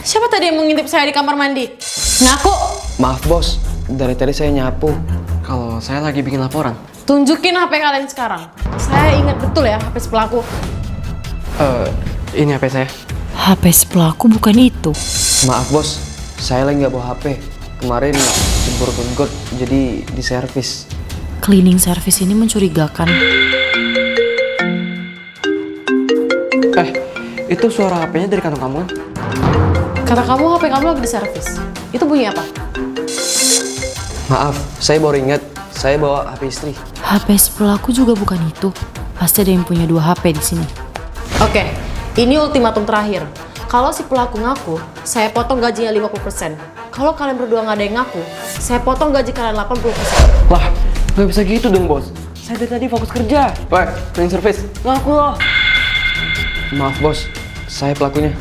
Siapa tadi yang mengintip saya di kamar mandi? Ngaku! Maaf bos, dari tadi saya nyapu. Kalau saya lagi bikin laporan. Tunjukin HP kalian sekarang. Saya ingat betul ya HP si pelaku. Ini HP saya. HP si pelaku bukan itu. Maaf bos, saya lagi nggak bawa HP. Kemarin jemput got, jadi di servis. Cleaning service ini mencurigakan. Itu suara HP-nya dari kantong kamu kan? Kata kamu HP kamu lagi di servis. Itu bunyi apa? Maaf, saya baru ingat. Saya bawa HP istri. HP si pelaku juga bukan itu. Pasti ada yang punya 2 HP di sini. Oke, ini ultimatum terakhir. Kalau si pelaku ngaku, saya potong gajinya 50%. Kalau kalian berdua nggak ada yang ngaku, saya potong gaji kalian 80%. Lah, nggak bisa gitu dong bos. Saya dari tadi fokus kerja. Woi, cleaning service. Ngaku loh. Maaf bos, saya pelakunya.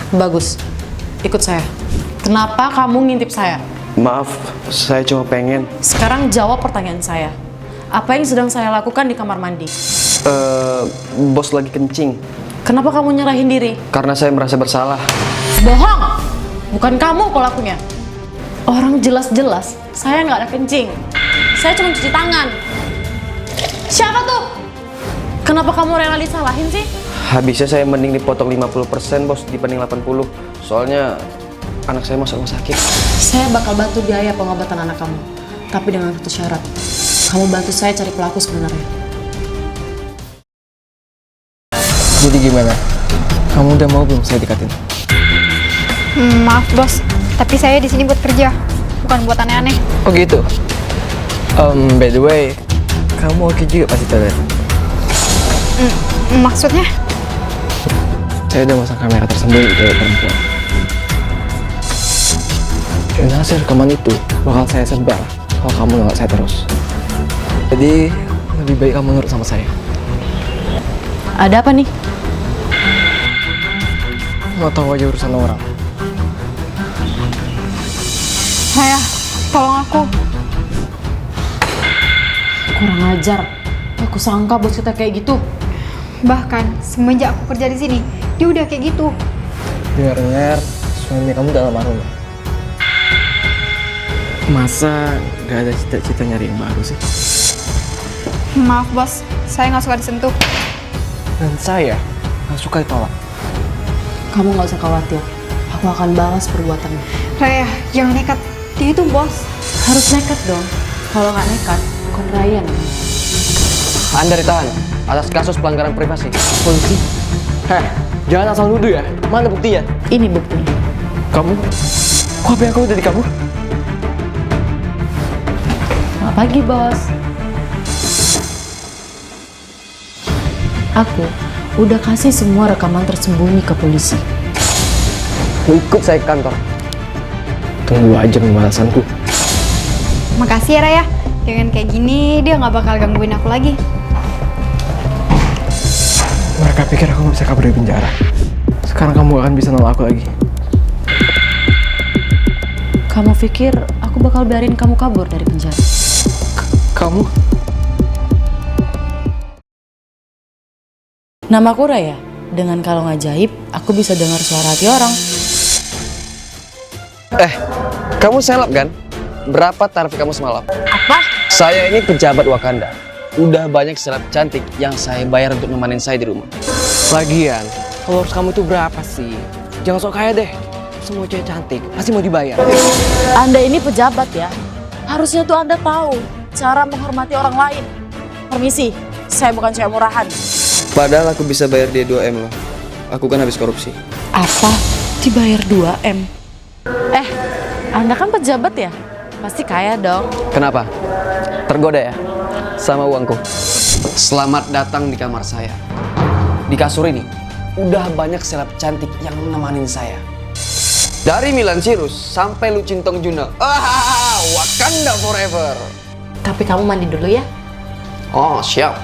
Bagus, ikut saya. Kenapa kamu ngintip saya? Maaf, saya cuma pengen. Sekarang jawab pertanyaan saya. Apa yang sedang saya lakukan di kamar mandi? Bos lagi kencing. Kenapa kamu nyerahin diri? Karena saya merasa bersalah. Bohong! Bukan kamu pelakunya. Orang jelas-jelas saya nggak ada kencing. Saya cuma cuci tangan. Siapa tuh? Kenapa kamu rela disalahin sih? Habisnya saya mending dipotong 50% bos dibanding 80. Soalnya anak saya masuk rumah sakit. Saya bakal bantu biaya pengobatan anak kamu. Tapi dengan satu syarat. Kamu bantu saya cari pelaku sebenarnya. Jadi gimana? Kamu udah mau belum saya dekatin? Maaf bos, tapi saya di sini buat kerja, bukan buat aneh-aneh. Oh gitu? By the way, kamu oke juga pasti toilet? Maksudnya? Saya udah masang kamera tersembunyi di toilet perempuan. Dan hasil rekaman itu bakal saya sebar kalau kamu nolak saya terus. Jadi lebih baik kamu nurut sama saya. Ada apa nih? Nggak tahu aja urusan orang. Saya, tolong aku. Kurang ajar. Aku sangka bos kita kayak gitu. Bahkan semenjak aku kerja di sini, dia udah kayak gitu. Dengar-dengar suami kamu dalam aroma. Masa nggak ada cita-cita nyari yang baru sih? Maaf bos, saya nggak suka disentuh. Dan saya nggak suka ditolak. Kamu nggak usah khawatir. Aku akan balas perbuatannya. Raya, jangan nekat. Dia itu bos. Harus nekat dong. Kalau nggak nekat, bukan Ryan. Anda ditahan atas kasus pelanggaran privasi. Polisi? Heh, jangan asal nuduh ya. Mana buktinya? Ini buktinya. Kamu? Kok HP aku udah di kamu? Selamat pagi, bos. Aku udah kasih semua rekaman tersembunyi ke polisi. Mau ikut saya ke kantor. Tunggu aja pembalasanku. Makasih ya Raya. Dengan kayak gini, dia nggak bakal gangguin aku lagi. Mereka pikir aku nggak bisa kabur dari penjara. Sekarang kamu akan bisa nolak aku lagi. Kamu pikir aku bakal biarin kamu kabur dari penjara? Kamu? Namaku Raya. Dengan kalung ajaib, aku bisa dengar suara hati orang. Kamu seleb kan? Berapa tarif kamu semalam? Apa? Saya ini pejabat Wakanda. Udah banyak seleb cantik yang saya bayar untuk nemanin saya di rumah. Lagian, followers kamu itu berapa sih? Jangan sok kaya deh. Semua cewek cantik pasti mau dibayar. Anda ini pejabat ya. Harusnya tuh Anda tahu cara menghormati orang lain. Permisi, saya bukan cewek murahan. Padahal aku bisa bayar dia 2M loh. Aku kan habis korupsi. Apa? Dibayar 2M? Anda kan pejabat ya? Pasti kaya dong. Kenapa? Tergoda ya? Sama uangku. Selamat datang di kamar saya. Di kasur ini, udah banyak seleb cantik yang nemanin saya. Dari Milan Cyrus sampai Lu Cintong Junel. Wakanda forever. Tapi kamu mandi dulu ya. Oh, siap.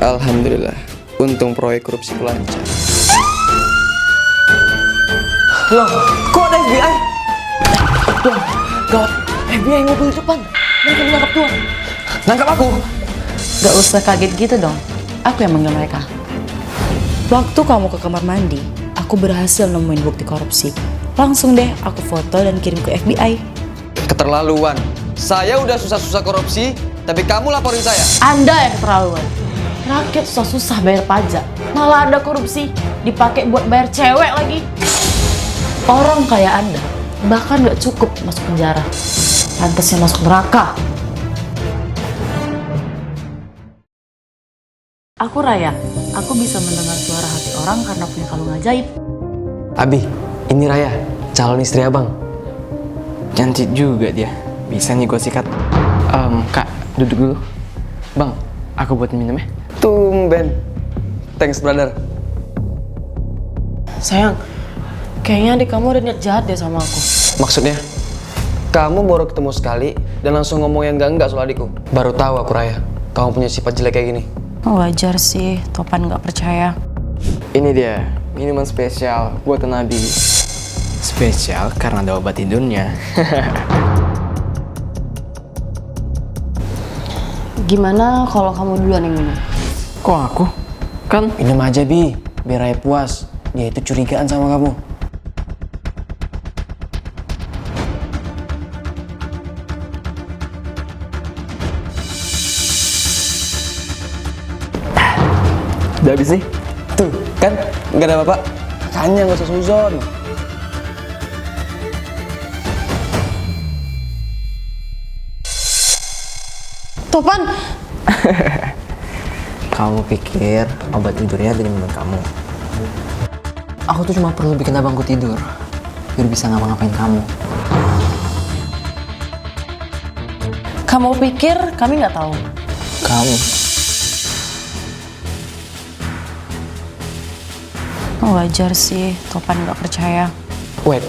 Alhamdulillah. Untung proyek korupsi lancar. Loh, kok ada FBI? Tuan, gawat. FBI ngumpul di depan. Mereka menangkap Tuan. Nangkap aku? Gak usah kaget gitu dong. Aku yang manggil mereka. Waktu kamu ke kamar mandi, aku berhasil nemuin bukti korupsi. Langsung deh aku foto dan kirim ke FBI. Keterlaluan. Saya udah susah-susah korupsi, tapi kamu laporin saya. Anda yang keterlaluan. Rakyat susah-susah bayar pajak, malah Anda korupsi, dipakai buat bayar cewek lagi. Orang kayak Anda bahkan gak cukup masuk penjara, pantasnya masuk neraka. Aku Raya, aku bisa mendengar suara hati orang karena punya kalung ajaib. Abi, ini Raya, calon istri abang. Cantik juga dia. Bisa nih gue sikat. Kak, duduk dulu. Bang, aku buat minum ya. Tumben. Thanks, brother. Sayang, kayaknya adik kamu ada niat jahat deh sama aku. Maksudnya? Kamu baru ketemu sekali dan langsung ngomong yang enggak soal adikku. Baru tahu aku, Raya. Kamu punya sifat jelek kayak gini. Wajar sih, Topan gak percaya. Ini dia, minuman spesial buat Nabi. Spesial karena ada obat tidurnya. Gimana kalau kamu duluan yang minum? Kok aku? Kan Minum aja, Bi. Biar Raya puas. Dia itu curigaan sama kamu. udah habis nih. Tuh, kan? Nggak ada apa-apa. Makanya nggak usah suzon. Topan! Kamu pikir obat tidurnya ada di minuman kamu? Aku tuh cuma perlu bikin abangku tidur biar bisa ngapa-ngapain kamu. Kamu pikir kami nggak tahu? Kamu? Wajar sih, Topan gak percaya. Wait,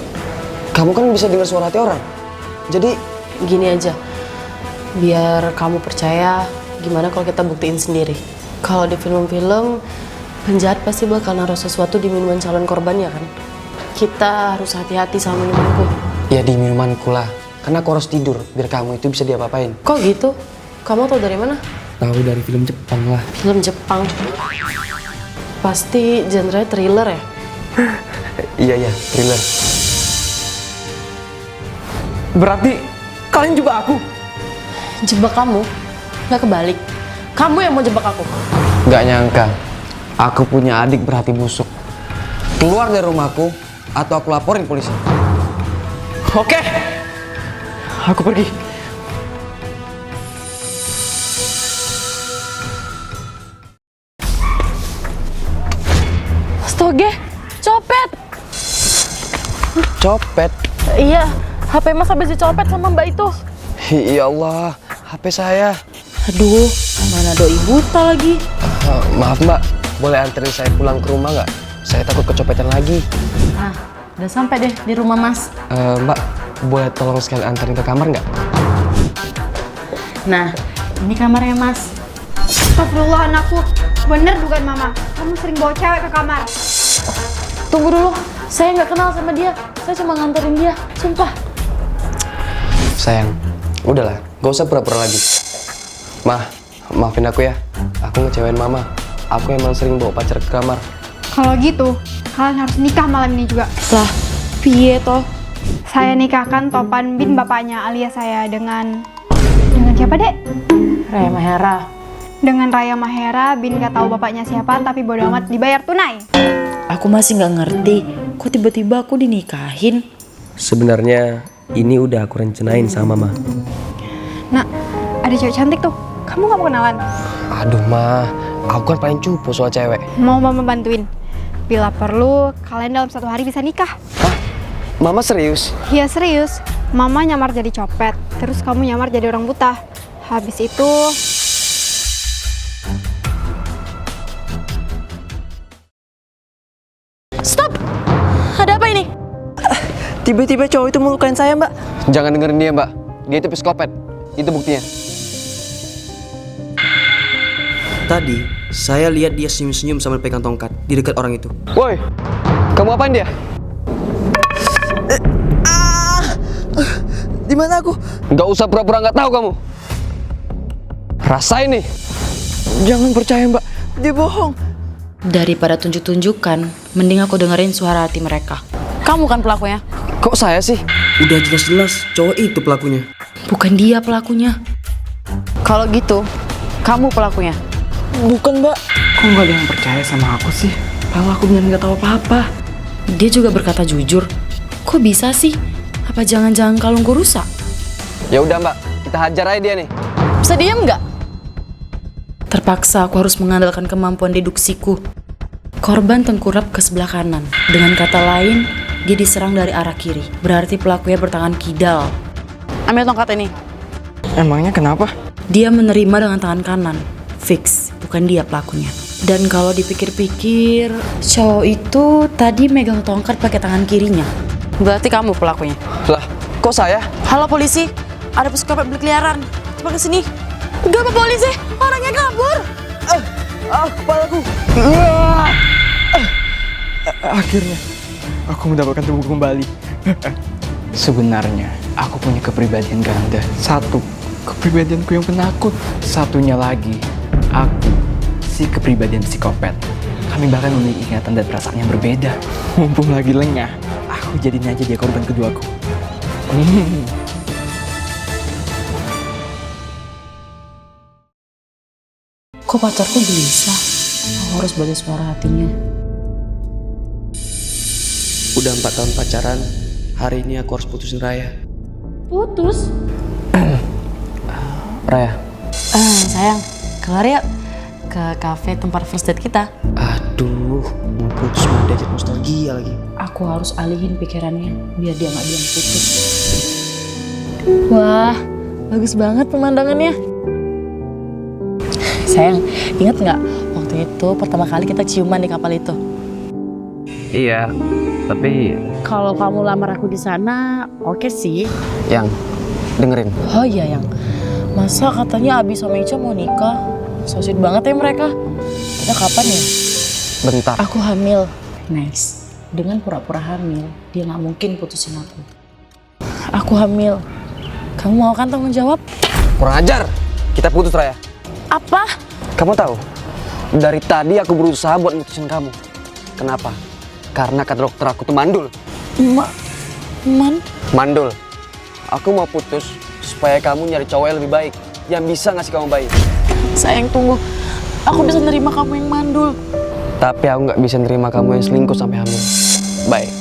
kamu kan bisa dengar suara hati orang. Jadi, Gini aja, biar kamu percaya, gimana kalau kita buktiin sendiri? Kalau di film-film, penjahat pasti bakal naruh sesuatu di minuman calon korbannya kan? Kita harus hati-hati sama minumanku. ya di minumanku lah. Karena aku harus tidur, biar kamu itu bisa diapa-apain. Kok gitu? Kamu tahu dari mana? Tahu dari film Jepang lah. Film Jepang. Pasti genre thriller ya? Iya, thriller. Berarti kalian jebak aku? Jebak kamu? Nggak kebalik. Kamu yang mau jebak aku. Gak nyangka, aku punya adik berhati busuk. Keluar dari rumahku, atau aku laporin polisi. Oke. Aku pergi. Astaga, copet! Copet? Iya, HP Mas habis dicopet sama mbak itu. Ya Allah, HP saya. Aduh, mana doi buta lagi. Maaf mbak, boleh anterin saya pulang ke rumah nggak? Saya takut kecopetan lagi. Nah, udah sampai deh di rumah Mas. Mbak, boleh tolong sekali anterin ke kamar nggak? Nah, ini kamarnya Mas. Astagfirullah anakku. Bener dugaan mama. Kamu sering bawa cewek ke kamar. Tunggu dulu, saya nggak kenal sama dia. Saya cuma nganterin dia, sumpah. Sayang, udahlah, gak usah pura-pura lagi. Maafin aku ya. Aku ngecewain mama. Aku emang sering bawa pacar ke kamar. Kalau gitu, kalian harus nikah malam ini juga. Lah, piye toh? Saya nikahkan Topan bin bapaknya alias saya dengan siapa, Dek? Raya Mahera. Dengan Raya Mahera bin gak tahu bapaknya siapa tapi bodo amat dibayar tunai. Aku masih gak ngerti, kok tiba-tiba aku dinikahin? Sebenarnya ini udah aku rencanain sama mama. Nah, ada cewek cantik tuh. Kamu gak mau kenalan? Aduh ma, aku kan paling cupu soal cewek. Mau mama bantuin? Bila perlu, kalian dalam 1 hari bisa nikah. Hah? Mama serius? Iya serius. Mama nyamar jadi copet, terus kamu nyamar jadi orang buta. Habis itu... Stop! Ada apa ini? Tiba-tiba cowok itu melukain saya, Mbak. Jangan dengerin dia mbak, dia itu psikopat. Itu buktinya. Tadi, saya lihat dia senyum-senyum sambil pegang tongkat di dekat orang itu. Woi, kamu apain dia? Di mana aku? Nggak usah pura-pura nggak tahu kamu. Rasain nih. Jangan percaya, Mbak. Dia bohong. Daripada tunjuk-tunjukkan, mending aku dengerin suara hati mereka. Kamu kan pelakunya? Kok saya sih? Udah jelas-jelas cowok itu pelakunya. Bukan dia pelakunya. Kalau gitu, kamu pelakunya. Bukan, Mbak. Kok nggak ada yang percaya sama aku sih? Kalau aku benar nggak tahu apa-apa. Dia juga berkata jujur. Kok bisa sih? Apa jangan-jangan kalungku rusak? Ya udah Mbak, kita hajar aja dia nih. Bisa diem nggak? Terpaksa aku harus mengandalkan kemampuan deduksiku. Korban tengkurap ke sebelah kanan. Dengan kata lain, dia diserang dari arah kiri. Berarti pelakunya bertangan kidal. Ambil tongkat ini. Emangnya kenapa? Dia menerima dengan tangan kanan. Fix, bukan dia pelakunya. Dan kalau dipikir-pikir, cowok itu tadi megang tongkat pakai tangan kirinya. Berarti kamu pelakunya. Lah, kok saya? Halo polisi, ada psikopat berkeliaran. Coba kesini. Gak apa polisi, orangnya kabur. Kepalaku. Akhirnya, aku mendapatkan tubuhku kembali. Sebenarnya, aku punya kepribadian ganda. Satu, kepribadianku yang penakut. Satunya lagi, aku si kepribadian psikopat. Kami bahkan memiliki ingatan dan perasaan yang berbeda. Mumpung lagi lengah, aku jadiin aja dia korban keduaku. Kok pacarku gelisah? Aku harus baca suara hatinya. Udah 4 tahun pacaran, hari ini aku harus putusin Raya. Putus? Raya, Sayang, keluar yuk ke kafe tempat first date kita. aduh, mau putus mau diajak nostalgia lagi. Aku harus alihin pikirannya biar dia nggak bilang putus. Wah, bagus banget pemandangannya. Sayang, ingat nggak waktu itu pertama kali kita ciuman di kapal itu? Iya, tapi Kalau kamu lamar aku di sana, oke sih. yang dengerin. Oh iya, yang masa katanya Abi sama Ica mau nikah? So sweet banget ya mereka. Kita kapan ya? Bentar. Aku hamil. Next, dengan pura-pura hamil, dia nggak mungkin putusin aku. Aku hamil. Kamu mau kan tanggung jawab? Kurang ajar. Kita putus Raya. Apa? Kamu tahu? Dari tadi aku berusaha buat mutusin kamu. Kenapa? Karena kata dokter aku tuh mandul. Mandul. Aku mau putus supaya kamu nyari cowok yang lebih baik, yang bisa ngasih kamu baik. Sayang tunggu. Aku bisa nerima kamu yang mandul. Tapi aku nggak bisa nerima kamu yang selingkuh sampai hamil. Bye.